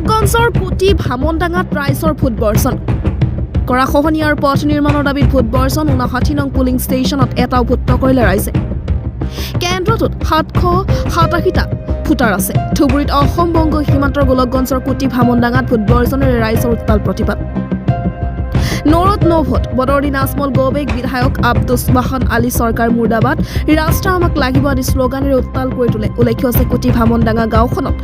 গোলকগঞ্জৰ কুটি ভামনডাঙাত ৰাইজৰ ভোট বৰ্ষণ গৰাখহনীয়াৰ পথ নিৰ্মাণৰ দাবীত ভোট বৰ্ষণ 59 নং পুলিং ষ্টেচনত এটাও ভোট নকৰিলে ৰাইজে কেন্দ্ৰটোত 787টা ভোটাৰ আছে ধুবুৰীত অসম বংগ সীমান্তৰ গোলকগঞ্জৰ কুটি ভামনডাঙাত ভোট বৰ্ষণেৰে ৰাইজৰ উত্তাল প্ৰতিবাদ নৰত নো ভোট বদৰদি নাজমল গৌবেগ বিধায়ক আব্দুছ বাহন আলী চৰকাৰ মুৰ্দাবাদ ৰাষ্ট্ৰ আমাক লাগিব আদি শ্লোগানেৰে উত্তাল কৰি তোলে উল্লেখ্য আছে কুটি ভামনডাঙা গাঁওখনত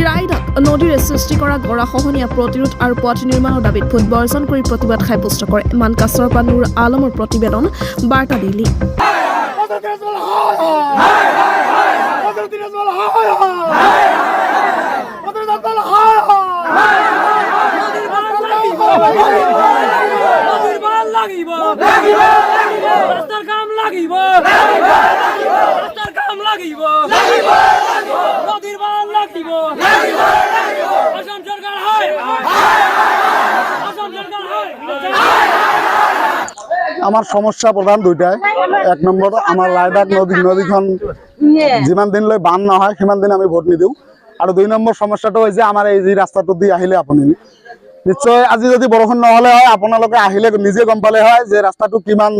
ৰাইডক নদীৰে সৃষ্টি কৰা গৰাখহনীয়া প্ৰতিৰোধ আৰু পথ নিৰ্মাণৰ দাবীত ভোট বৰ্ষণ কৰি প্ৰতিবাদ সাব্যস্ত কৰে মানকাছৰৰ পৰা নুৰ আলমৰ প্ৰতিবেদন বাৰ্তা দিল্লী আমার সমস্যা প্রধান দুইটাই এক নম্বর আমার রায়ডাক নদীখন যিমান দিনলৈ বান নহয় সিমান দিন আমি ভোট নিদিওঁ আৰু দুই নম্বৰ সমস্যাটো হৈছে আমাৰ এই যি ৰাস্তাটো দি আহিলে আপুনি নিশ্চয় আজি যদি বৰষুণ নহলে হয় আপোনালোকে আহিলে নিজে গম পালে হয় যে ৰাস্তাটো কিমান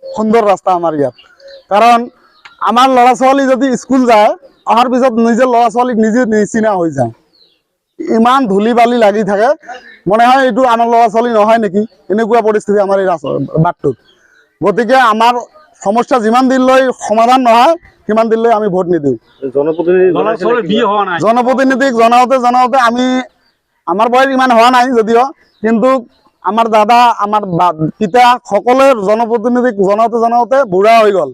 সুন্দৰ ৰাস্তা আমাৰ ইয়াত কাৰণ আমাৰ ল'ৰা ছোৱালী যদি স্কুল যায় অহাৰ পিছত নিজে ল'ৰা ছোৱালীক নিজে নিচিনা হৈ যায় ইমান ধূলি বালি লাগি থাকে মনে হয় এইটো আমাৰ ল'ৰা ছোৱালী নহয় নেকি এনেকুৱা পৰিস্থিতি আমাৰ এই বাটটোত গতিকে আমাৰ সমস্যা যিমান দিনলৈ সমাধান নহয় সিমান দিনলৈ আমি ভোট নিদিওঁ জনপ্ৰতিনিধিক জনাওঁতে আমি আমাৰ বয়স ইমান হোৱা নাই যদিও কিন্তু আমাৰ দাদা আমাৰ পিতা সকলোৱে জনপ্ৰতিনিধিক জনাওঁতে বুঢ়া হৈ গ'ল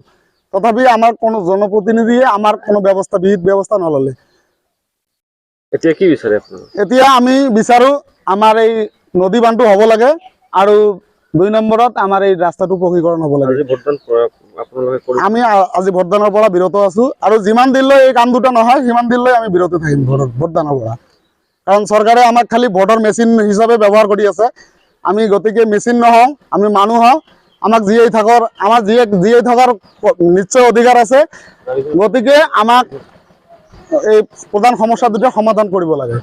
তথাপি আমাৰ কোনো জনপ্ৰতিনিধিয়ে আমাৰ কোনো বিহিত ব্যৱস্থা নললে এতিয়া কি বিচাৰে আপুনি এতিয়া আমি বিচাৰো আমাৰ এই নদী বান্ধটো হ'ব লাগে আৰু দুই নম্বৰত আমাৰ এই ৰাস্তাটো পকীকৰণ হ'ব লাগে আমি আজি ভোটদানৰ পৰা বিৰত আছো আৰু যিমান দিনলৈ এই কাম দুটা নহয় সিমান দিনলৈ আমি বিৰত থাকিম ভোটদানৰ পৰা কাৰণ চৰকাৰে আমাক খালি ভোটৰ মেচিন হিচাপে ব্যৱহাৰ কৰি আছে আমি গতিকে মেচিন নহওঁ আমি মানুহ হওঁ আমাক জীয়াই থকাৰ নিশ্চয় অধিকাৰ আছে গতিকে আমাক এই প্ৰধান সমস্যা দুটা সমাধান কৰিব লাগে